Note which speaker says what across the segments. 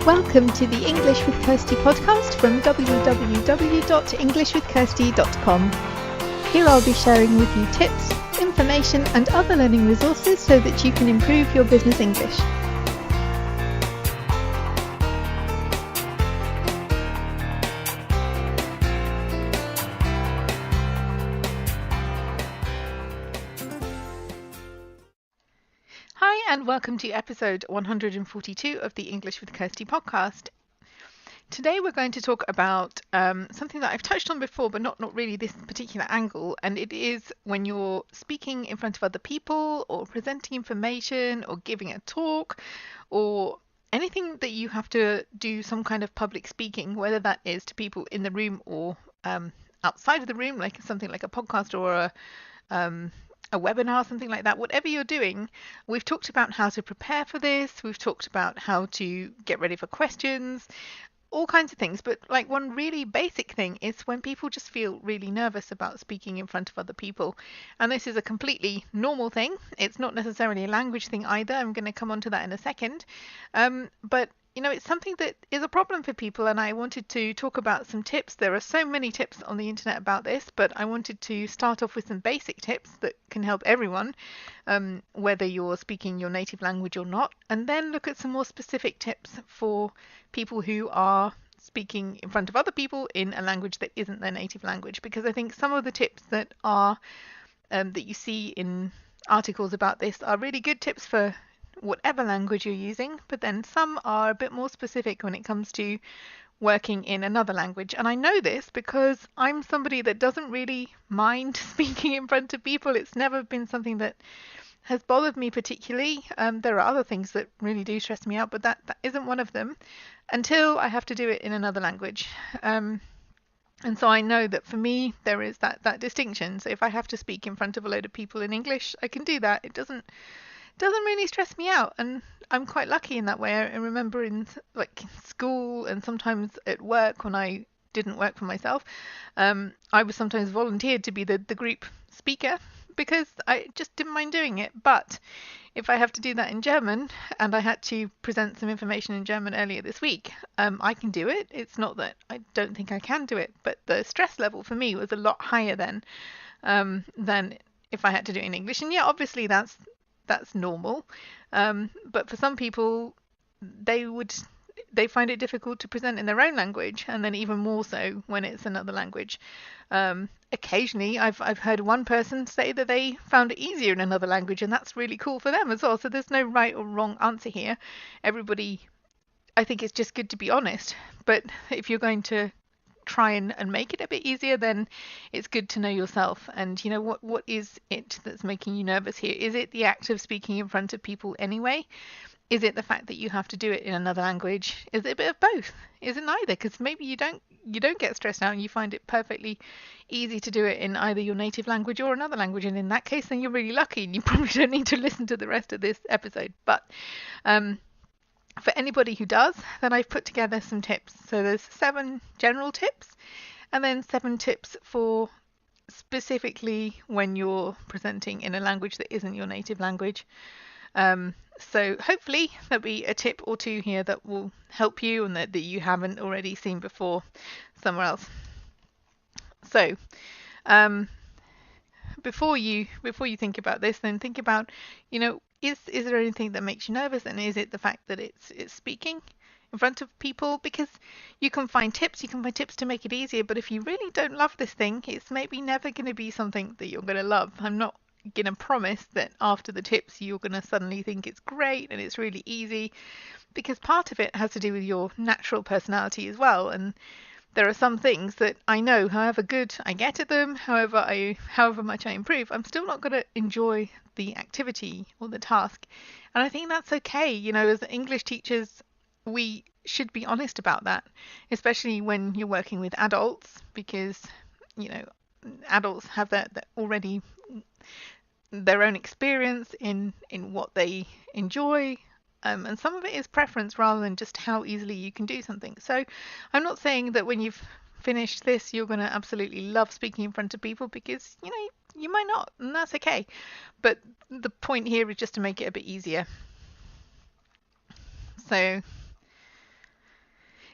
Speaker 1: Welcome to the English with Kirsty podcast from www.englishwithkirsty.com. Here I'll be sharing with you tips, information and other learning resources so that you can improve your business English. Hi and welcome to episode 142 of the English with Kirsty podcast. Today we're going to talk about something that I've touched on before, but not really this particular angle, and it is when you're speaking in front of other people or presenting information or giving a talk or anything that you have to do some kind of public speaking, whether that is to people in the room or outside of the room, like something like a podcast or a webinar, something like that. Whatever you're doing, we've talked about how to prepare for this. We've talked about how to get ready for questions, all kinds of things. But like one really basic thing is when people just feel really nervous about speaking in front of other people. And this is a completely normal thing. It's not necessarily a language thing either. I'm going to come on to that in a second. But you know, it's something that is a problem for people, and I wanted to talk about some tips. There are so many tips on the internet about this, but I wanted to start off with some basic tips that can help everyone, whether you're speaking your native language or not, and then look at some more specific tips for people who are speaking in front of other people in a language that isn't their native language, because I think some of the tips that are that you see in articles about this are really good tips for whatever language you're using, but then some are a bit more specific when it comes to working in another language. And I know this because I'm somebody that doesn't really mind speaking in front of people. It's never been something that has bothered me particularly. There are other things that really do stress me out, but that isn't one of them until I have to do it in another language. And so I know that for me there is that distinction. So if I have to speak in front of a load of people in English, I can do that. It doesn't really stress me out, and I'm quite lucky in that way. I remember in like school and sometimes at work when I didn't work for myself, I was sometimes volunteered to be the group speaker because I just didn't mind doing it. But if I have to do that in German, and I had to present some information in German earlier this week, I can do it. It's not that I don't think I can do it, but the stress level for me was a lot higher than if I had to do it in English. And yeah, obviously that's normal, but for some people they find it difficult to present in their own language, and then even more so when it's another language. Occasionally I've heard one person say that they found it easier in another language, and that's really cool for them as well. So there's no right or wrong answer here. Everybody, I think it's just good to be honest, but if you're going to try and make it a bit easier, then it's good to know yourself. And you know, what is it that's making you nervous here? Is it the act of speaking in front of people anyway? Is it the fact that you have to do it in another language? Is it a bit of both? Is it neither? Because maybe you don't get stressed out and you find it perfectly easy to do it in either your native language or another language, and in that case then you're really lucky and you probably don't need to listen to the rest of this episode. But for anybody who does, then I've put together some tips. So there's 7 general tips and then 7 tips for specifically when you're presenting in a language that isn't your native language. So hopefully there'll be a tip or two here that will help you and that you haven't already seen before somewhere else. So before you think about this, then think about, you know, is there anything that makes you nervous, and is it the fact that it's speaking in front of people? Because you can find tips to make it easier, but if you really don't love this thing, it's maybe never going to be something that you're going to love. I'm not going to promise that after the tips you're going to suddenly think it's great and it's really easy, because part of it has to do with your natural personality as well. And there are some things that I know, however good I get at them, however much I improve, I'm still not going to enjoy the activity or the task. And I think that's okay. You know, as English teachers, we should be honest about that, especially when you're working with adults, because, you know, adults have that already their own experience in what they enjoy. And some of it is preference rather than just how easily you can do something. So I'm not saying that when you've finished this you're going to absolutely love speaking in front of people, because you know you might not, and that's okay. But the point here is just to make it a bit easier. So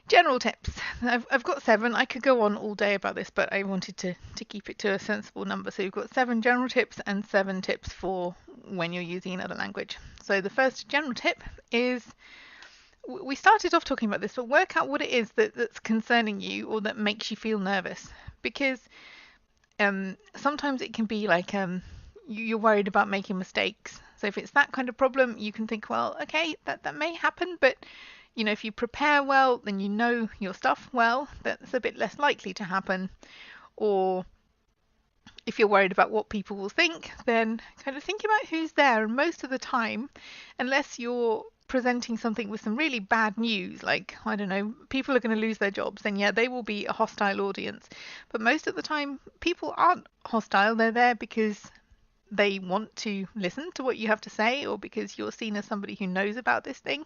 Speaker 1: General tips. I've got 7. I could go on all day about this, but I wanted to keep it to a sensible number. So you've got 7 general tips and 7 tips for when you're using another language. So the first general tip is, we started off talking about this, but work out what it is that's concerning you or that makes you feel nervous. Because sometimes it can be like you're worried about making mistakes. So if it's that kind of problem, you can think, well, okay, that may happen, but if you prepare well, then you know your stuff well, that's a bit less likely to happen. Or if you're worried about what people will think, then kind of think about who's there. And most of the time, unless you're presenting something with some really bad news, like, I don't know, people are going to lose their jobs, then yeah, they will be a hostile audience. But most of the time, people aren't hostile. They're there because they want to listen to what you have to say, or because you're seen as somebody who knows about this thing.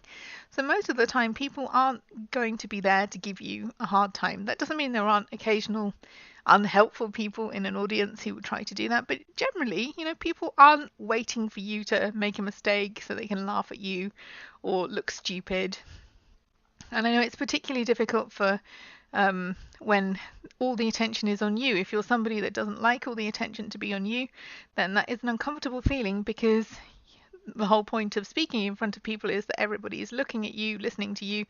Speaker 1: So most of the time, people aren't going to be there to give you a hard time. That doesn't mean there aren't occasional unhelpful people in an audience who would try to do that, but generally, people aren't waiting for you to make a mistake so they can laugh at you or look stupid. And I know it's particularly difficult for when all the attention is on you. If you're somebody that doesn't like all the attention to be on you, then that is an uncomfortable feeling, because the whole point of speaking in front of people is that everybody is looking at you, listening to you,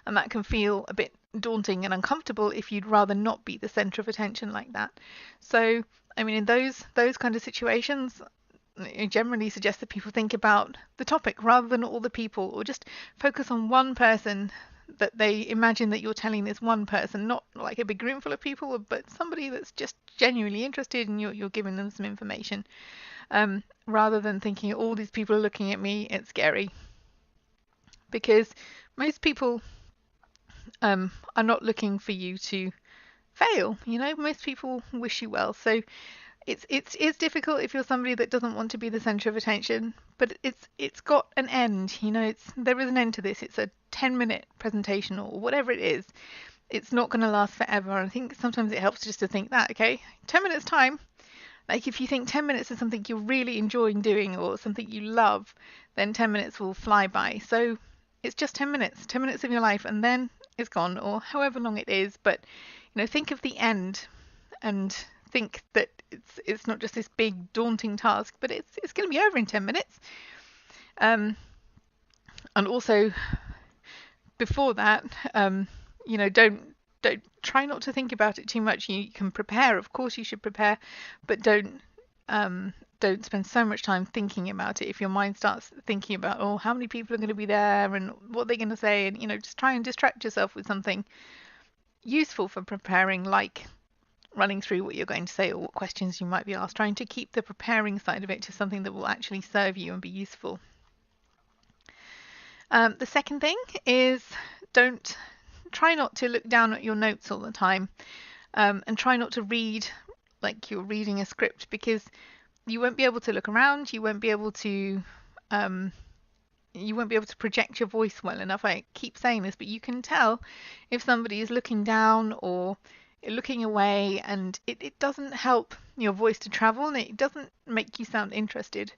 Speaker 1: and that can feel a bit daunting and uncomfortable if you'd rather not be the center of attention like that. So, I mean, in those kind of situations, I generally suggest that people think about the topic rather than all the people, or just focus on one person, that they imagine that you're telling this one person, not like a big room full of people, but somebody that's just genuinely interested and you're giving them some information, rather than thinking all these people are looking at me, it's scary. Because most people are not looking for you to fail. Most people wish you well. So it's difficult if you're somebody that doesn't want to be the center of attention, but it's got an end. There is an end to this. It's a 10-minute presentation or whatever it is. It's not going to last forever. And I think sometimes it helps just to think that, okay, 10 minutes time. Like if you think 10 minutes is something you're really enjoying doing or something you love, then 10 minutes will fly by. So it's just 10 minutes of your life, and then it's gone, or however long it is. But think of the end, and think that it's not just this big daunting task, but it's going to be over in 10 minutes. And also before that, don't try not to think about it too much. You can prepare, of course you should prepare, but don't spend so much time thinking about it. If your mind starts thinking about, how many people are going to be there and what they're going to say, and just try and distract yourself with something useful for preparing, like running through what you're going to say or what questions you might be asked, trying to keep the preparing side of it to something that will actually serve you and be useful. The second thing is, try not to look down at your notes all the time, and try not to read like you're reading a script, because you won't be able to look around, you won't be able to project your voice well enough. I keep saying this, but you can tell if somebody is looking down or looking away, and it doesn't help your voice to travel, and it doesn't make you sound interested.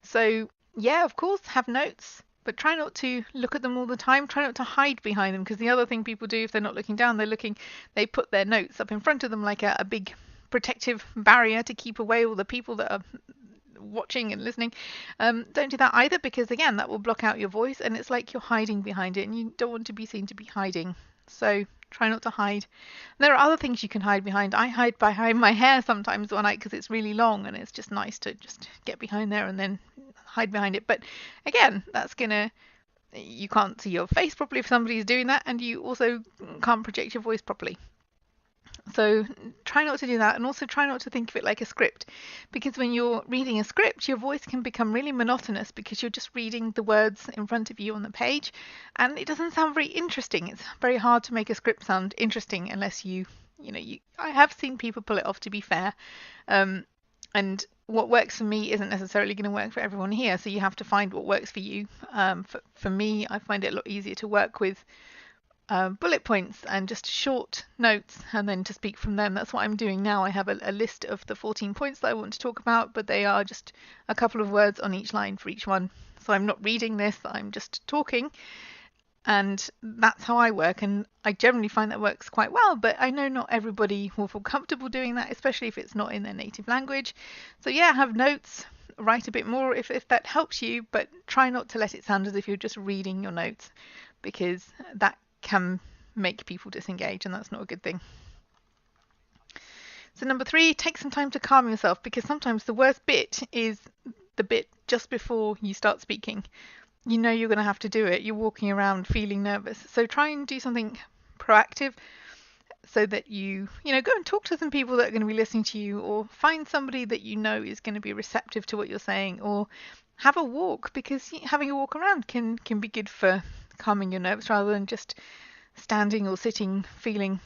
Speaker 1: So yeah, of course, have notes, but try not to look at them all the time. Try not to hide behind them, because the other thing people do if they're not looking down, they put their notes up in front of them like a big protective barrier to keep away all the people that are watching and listening. Don't do that either, because again, that will block out your voice, and it's like you're hiding behind it, and you don't want to be seen to be hiding. So try not to hide. There are other things you can hide behind. I hide behind my hair sometimes one night because it's really long, and it's just nice to just get behind there and then hide behind it. But again, you can't see your face properly if somebody's doing that, and you also can't project your voice properly. So try not to do that, and also try not to think of it like a script, because when you're reading a script, your voice can become really monotonous because you're just reading the words in front of you on the page, and it doesn't sound very interesting. It's very hard to make a script sound interesting unless I have seen people pull it off, to be fair, and what works for me isn't necessarily going to work for everyone here, so you have to find what works for you. For me, I find it a lot easier to work with bullet points and just short notes, and then to speak from them. That's what I'm doing now. I have a list of the 14 points that I want to talk about, but they are just a couple of words on each line for each one. So I'm not reading this, I'm just talking. And that's how I work, and I generally find that works quite well, but I know not everybody will feel comfortable doing that, especially if it's not in their native language. So yeah, have notes, write a bit more if that helps you, but try not to let it sound as if you're just reading your notes, because that can make people disengage, and that's not a good thing. So number 3, take some time to calm yourself, because sometimes the worst bit is the bit just before you start speaking. You know you're going to have to do it. You're walking around feeling nervous. So try and do something proactive so that you go and talk to some people that are going to be listening to you, or find somebody that you know is going to be receptive to what you're saying, or have a walk, because having a walk around can be good for calming your nerves rather than just standing or sitting feeling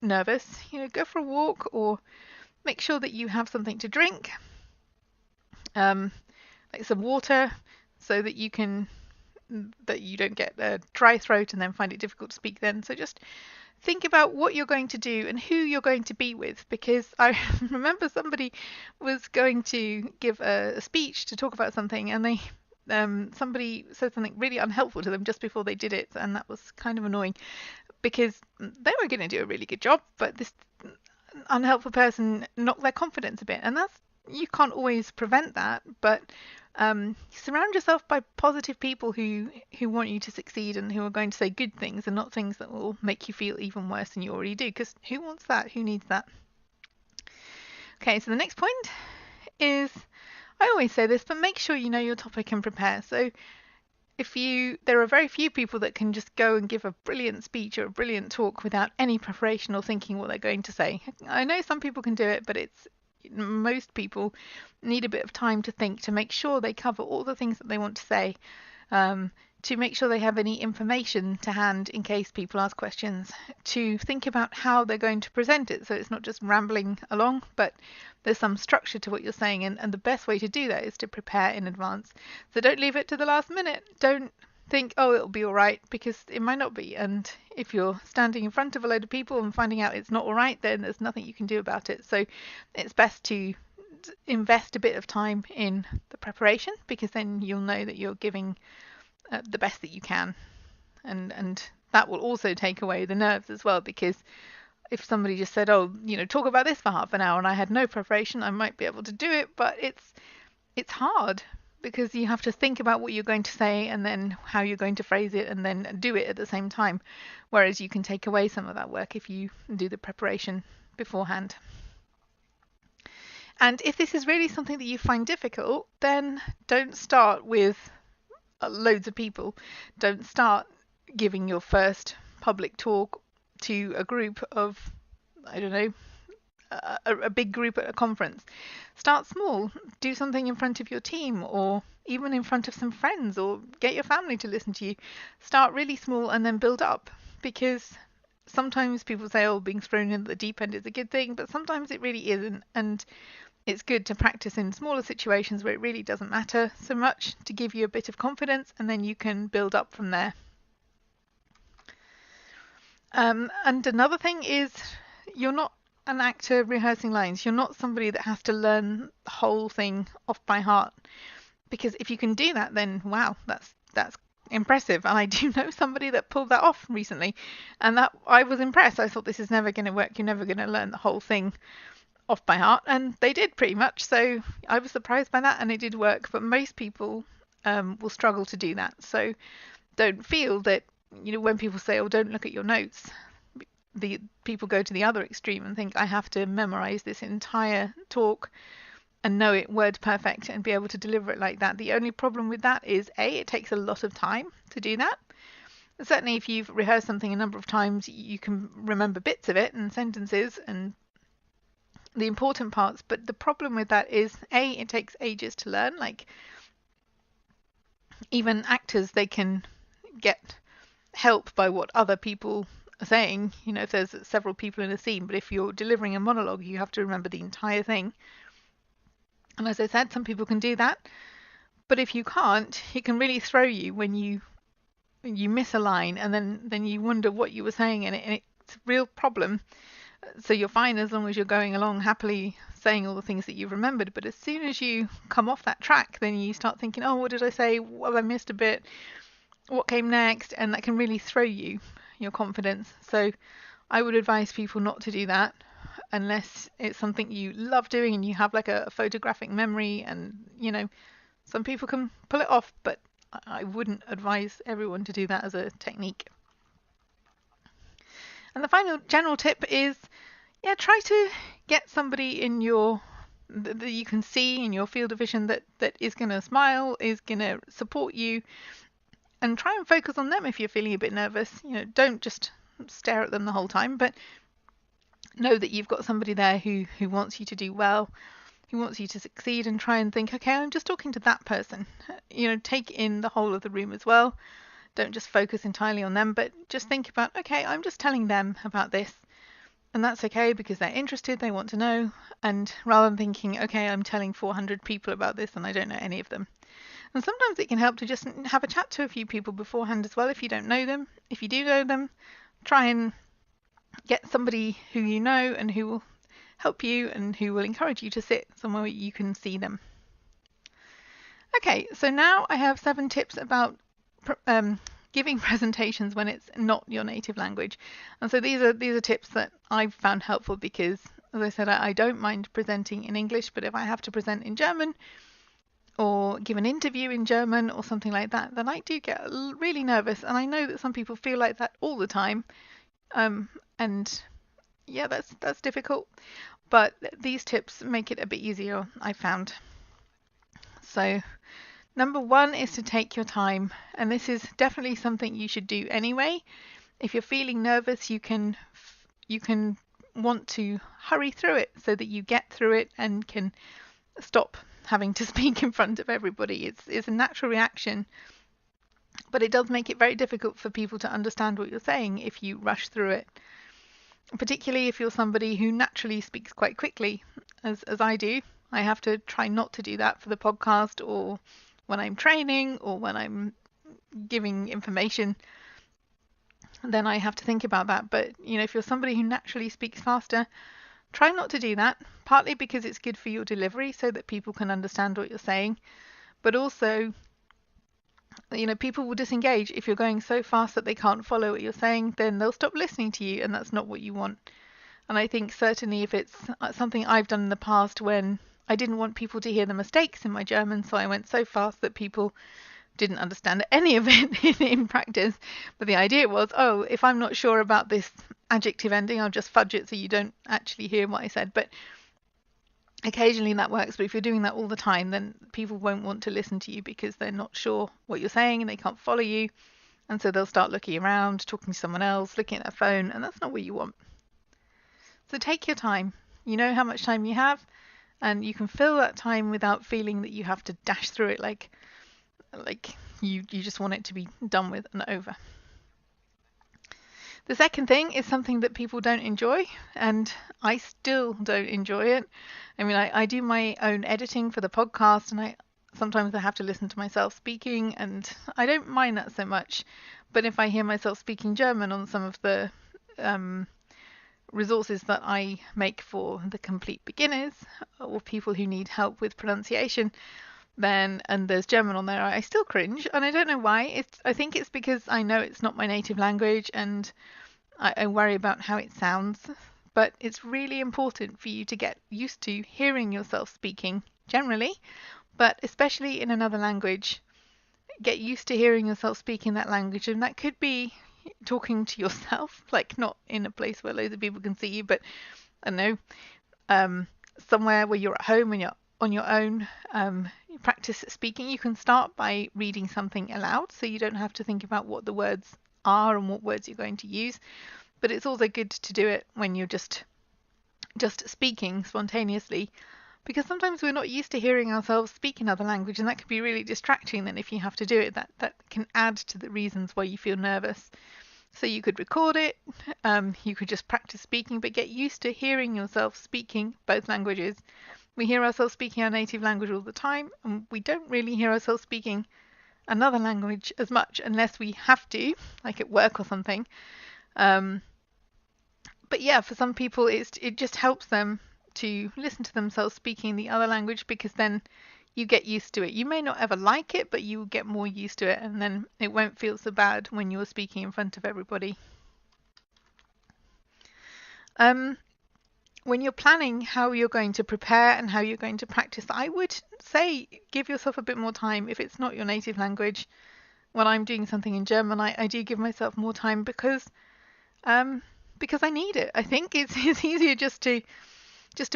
Speaker 1: nervous. Go for a walk, or make sure that you have something to drink, like some water, so that you don't get a dry throat and then find it difficult to speak then. So just think about what you're going to do and who you're going to be with, because I remember somebody was going to give a speech to talk about something, and somebody said something really unhelpful to them just before they did it, and that was kind of annoying, because they were going to do a really good job, but this unhelpful person knocked their confidence a bit, and you can't always prevent that, but surround yourself by positive people who want you to succeed, and who are going to say good things and not things that will make you feel even worse than you already do, because who wants that? Who needs that? Okay, so the next point is, I always say this, but make sure you know your topic and prepare. So there are very few people that can just go and give a brilliant speech or a brilliant talk without any preparation or thinking what they're going to say. I know some people can do it, but most people need a bit of time to think, to make sure they cover all the things that they want to say, to make sure they have any information to hand in case people ask questions, to think about how they're going to present it, so it's not just rambling along, but there's some structure to what you're saying, and the best way to do that is to prepare in advance. So don't leave it to the last minute. Don't think, oh, it'll be all right, because it might not be, and if you're standing in front of a load of people and finding out it's not all right, then there's nothing you can do about it. So it's best to invest a bit of time in the preparation, because then you'll know that you're giving the best that you can, and that will also take away the nerves as well, because if somebody just said, oh, talk about this for half an hour, and I had no preparation, I might be able to do it, but it's hard, because you have to think about what you're going to say and then how you're going to phrase it and then do it at the same time, whereas you can take away some of that work if you do the preparation beforehand. And if this is really something that you find difficult, then don't start with loads of people. Don't start giving your first public talk to a group of, I don't know, a big group at a conference. Start small. Do something in front of your team, or even in front of some friends, or get your family to listen to you. Start really small and then build up, because sometimes people say, oh, being thrown into the deep end is a good thing, but sometimes it really isn't, and it's good to practice in smaller situations where it really doesn't matter so much, to give you a bit of confidence, and then you can build up from there. And another thing is, you're not an actor rehearsing lines. You're not somebody that has to learn the whole thing off by heart, because if you can do that, then wow, that's impressive. And I do know somebody that pulled that off recently, and that I was impressed. I thought, this is never going to work. You're never going to learn the whole thing off by heart, and they did pretty much. So I was surprised by that, and it did work. But most people will struggle to do that. So don't feel that, when people say, oh, don't look at your notes, the people go to the other extreme and think, I have to memorize this entire talk and know it word perfect and be able to deliver it like that. The only problem with that is, it takes a lot of time to do that. Certainly if you've rehearsed something a number of times, you can remember bits of it and sentences and the important parts, but the problem with that is, it takes ages to learn. Like, even actors, they can get help by what other people are saying, if there's several people in a scene, but if you're delivering a monologue, you have to remember the entire thing. And as I said, some people can do that, but if you can't, it can really throw you when you miss a line, and then you wonder what you were saying, and it's a real problem. So you're fine as long as you're going along happily saying all the things that you've remembered, but as soon as you come off that track, then you start thinking, oh, what did I say? Well, I missed a bit. what came next, and that can really throw your confidence. So I would advise people not to do that unless it's something you love doing and you have like a photographic memory, and some people can pull it off, but I wouldn't advise everyone to do that as a technique. And the final general tip is, try to get somebody in that you can see in your field of vision that is going to smile, is going to support you, and try and focus on them if you're feeling a bit nervous. Don't just stare at them the whole time, but know that you've got somebody there who wants you to do well, who wants you to succeed, and try and think, okay, I'm just talking to that person. Take in the whole of the room as well. Don't just focus entirely on them, but just think about, okay, I'm just telling them about this, and that's okay because they're interested, they want to know, and rather than thinking, okay, I'm telling 400 people about this and I don't know any of them. And sometimes it can help to just have a chat to a few people beforehand as well if you don't know them. If you do know them, try and get somebody who you know and who will help you and who will encourage you to sit somewhere where you can see them. Okay, so now I have 7 tips about giving presentations when it's not your native language. And so these are tips that I've found helpful because, as I said, I don't mind presenting in English, but if I have to present in German or give an interview in German or something like that, then I do get really nervous. And I know that some people feel like that all the time. And yeah, that's difficult. But these tips make it a bit easier, I found. So number 1 is to take your time, and this is definitely something you should do anyway. If you're feeling nervous, you can want to hurry through it so that you get through it and can stop having to speak in front of everybody. It's a natural reaction, but it does make it very difficult for people to understand what you're saying if you rush through it, particularly if you're somebody who naturally speaks quite quickly, as I do. I have to try not to do that for the podcast or when I'm training or when I'm giving information. Then I have to think about that. But if you're somebody who naturally speaks faster, try not to do that, partly because it's good for your delivery so that people can understand what you're saying, but also people will disengage. If you're going so fast that they can't follow what you're saying, then they'll stop listening to you, and that's not what you want. And I think certainly if it's something I've done in the past when I didn't want people to hear the mistakes in my German, so I went so fast that people didn't understand any of it in practice. But the idea was, if I'm not sure about this adjective ending, I'll just fudge it so you don't actually hear what I said. But occasionally that works, but if you're doing that all the time, then people won't want to listen to you because they're not sure what you're saying and they can't follow you. And so they'll start looking around, talking to someone else, looking at their phone, and that's not what you want. So take your time. You know how much time you have, and you can fill that time without feeling that you have to dash through it like you just want it to be done with and over. The second thing is something that people don't enjoy, and I still don't enjoy it. I mean, I do my own editing for the podcast, and sometimes I have to listen to myself speaking, and I don't mind that so much. But if I hear myself speaking German on some of the resources that I make for the complete beginners or people who need help with pronunciation, and there's German on there, I still cringe, and I don't know why. I think it's because I know it's not my native language, and I worry about how it sounds. But it's really important for you to get used to hearing yourself speaking generally, but especially in another language. Get used to hearing yourself speak in that language, and that could be talking to yourself, like not in a place where loads of people can see you, but I don't know, somewhere where you're at home and you're on your own. Practice speaking. You can start by reading something aloud, so you don't have to think about what the words are and what words you're going to use. But it's also good to do it when you're just speaking spontaneously, because sometimes we're not used to hearing ourselves speak another language, and that can be really distracting. Then if you have to do it, that can add to the reasons why you feel nervous. So you could record it, you could just practice speaking, but get used to hearing yourself speaking both languages. We hear ourselves speaking our native language all the time, and we don't really hear ourselves speaking another language as much unless we have to, like at work or something. But yeah, for some people it just helps them to listen to themselves speaking the other language, because then you get used to it. You may not ever like it, but you will get more used to it, and then it won't feel so bad when you're speaking in front of everybody. When you're planning how you're going to prepare and how you're going to practice, I would say give yourself a bit more time if it's not your native language. When I'm doing something in German, I do give myself more time because I need it. I think it's easier just to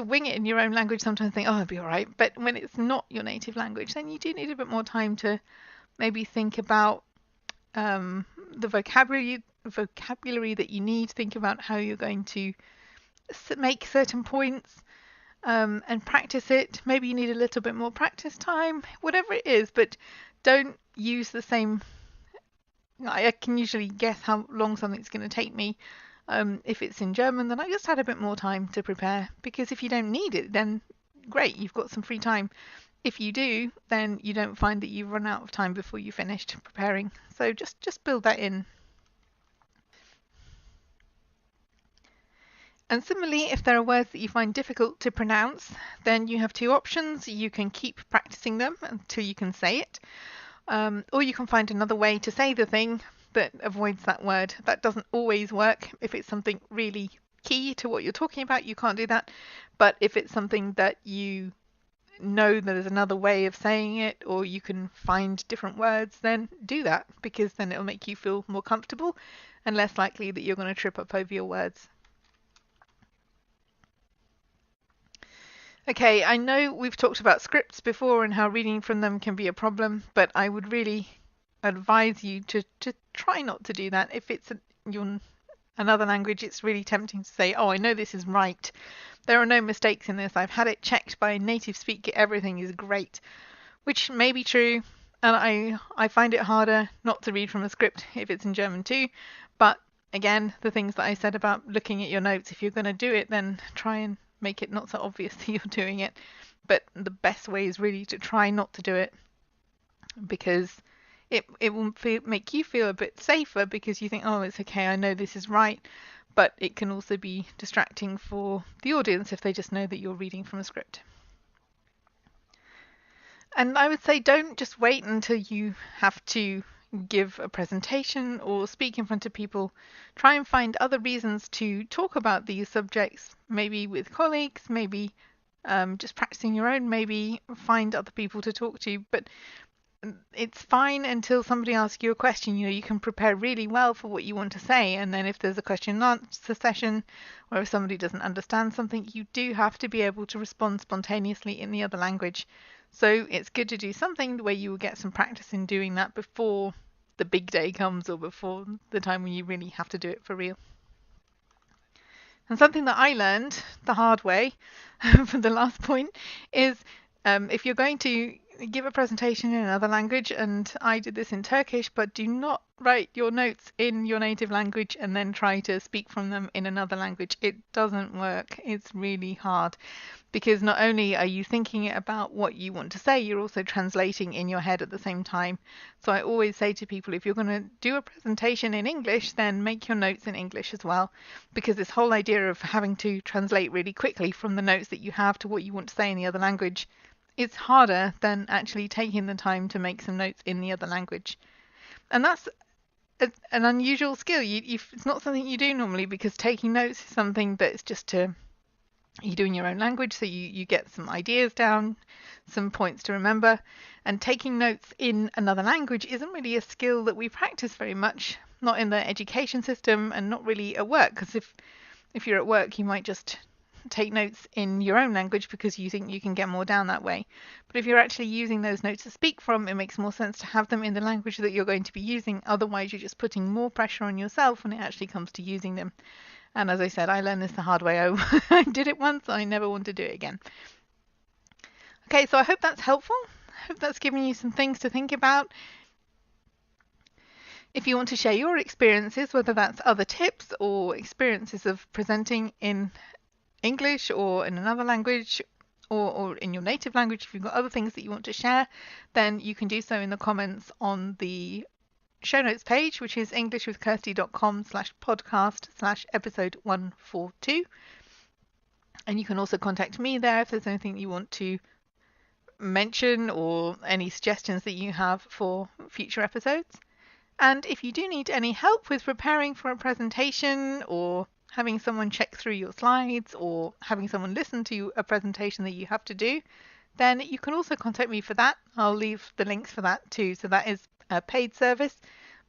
Speaker 1: wing it in your own language. Sometimes think, oh, I'll be all right. But when it's not your native language, then you do need a bit more time to maybe think about the vocabulary that you need. Think about how you're going to make certain points and practice it. Maybe you need a little bit more practice time, whatever it is, but don't use the same. I can usually guess how long something's going to take me. If it's in German, then I just had a bit more time to prepare, because if you don't need it, then great, you've got some free time. If you do, then you don't find that you've run out of time before you finished preparing. So just build that in. And similarly, if there are words that you find difficult to pronounce, then you have two options. You can keep practicing them until you can say it, or you can find another way to say the thing that avoids that word. That doesn't always work. If it's something really key to what you're talking about, you can't do that. But if it's something that you know that there's another way of saying it, or you can find different words, then do that, because then it'll make you feel more comfortable and less likely that you're going to trip up over your words. Okay, I know we've talked about scripts before and how reading from them can be a problem, but I would really advise you to try not to do that. If it's another language, it's really tempting to say, oh, I know this is right. There are no mistakes in this. I've had it checked by a native speaker. Everything is great, which may be true. And I find it harder not to read from a script if it's in German too. But again, the things that I said about looking at your notes, if you're going to do it, then try and make it not so obvious that you're doing it. But the best way is really to try not to do it, because it will make you feel a bit safer, because you think, oh, it's okay, I know this is right. But it can also be distracting for the audience if they just know that you're reading from a script. And I would say don't just wait until you have to give a presentation or speak in front of people. Try and find other reasons to talk about these subjects, maybe with colleagues, maybe just practicing your own, maybe find other people to talk to. But it's fine until somebody asks you a question. You can prepare really well for what you want to say, and then if there's a question and answer session, or if somebody doesn't understand something, you do have to be able to respond spontaneously in the other language. So it's good to do something where you will get some practice in doing that before the big day comes, or before the time when you really have to do it for real. And something that I learned the hard way for the last point is if you're going to give a presentation in another language, and I did this in Turkish, but do not write your notes in your native language and then try to speak from them in another language. It doesn't work. It's really hard, because not only are you thinking about what you want to say, you're also translating in your head at the same time. So I always say to people, if you're going to do a presentation in English, then make your notes in English as well, because this whole idea of having to translate really quickly from the notes that you have to what you want to say in the other language, it's harder than actually taking the time to make some notes in the other language. And that's an unusual skill. It's not something you do normally, because taking notes is something that's just you do in your own language, so you get some ideas down, some points to remember. And taking notes in another language isn't really a skill that we practice very much, not in the education system and not really at work, because if you're at work, you might just take notes in your own language because you think you can get more down that way. But if you're actually using those notes to speak from, it makes more sense to have them in the language that you're going to be using. Otherwise, you're just putting more pressure on yourself when it actually comes to using them. And as I said, I learned this the hard way. I did it once, I never want to do it again. Okay, so I hope that's helpful. I hope that's given you some things to think about. If you want to share your experiences, whether that's other tips or experiences of presenting in English or in another language, or in your native language, if you've got other things that you want to share, then you can do so in the comments on the show notes page, which is englishwithkirsty.com/podcast/episode 142. And you can also contact me there if there's anything you want to mention or any suggestions that you have for future episodes. And if you do need any help with preparing for a presentation, or having someone check through your slides, or having someone listen to a presentation that you have to do, then you can also contact me for that. I'll leave the links for that too. So that is a paid service,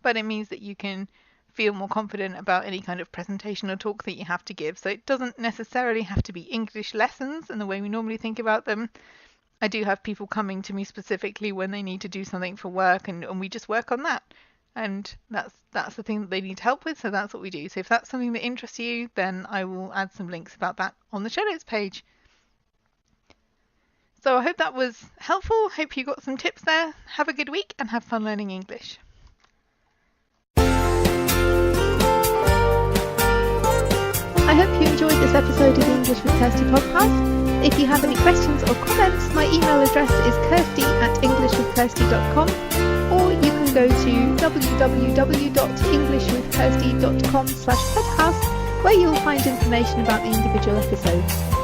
Speaker 1: but it means that you can feel more confident about any kind of presentation or talk that you have to give. So it doesn't necessarily have to be English lessons in the way we normally think about them. I do have people coming to me specifically when they need to do something for work, and we just work on that. And that's the thing that they need help with, so that's what we do. So if that's something that interests you, then I will add some links about that on the show notes page. So I hope that was helpful. Hope you got some tips there. Have a good week and have fun learning English. I hope you enjoyed this episode of the English with Kirsty podcast. If you have any questions or comments, my email address is kirsty@englishwithkirsty.com, or you can go to www.englishwithkirsty.com/podcast, where you'll find information about the individual episodes.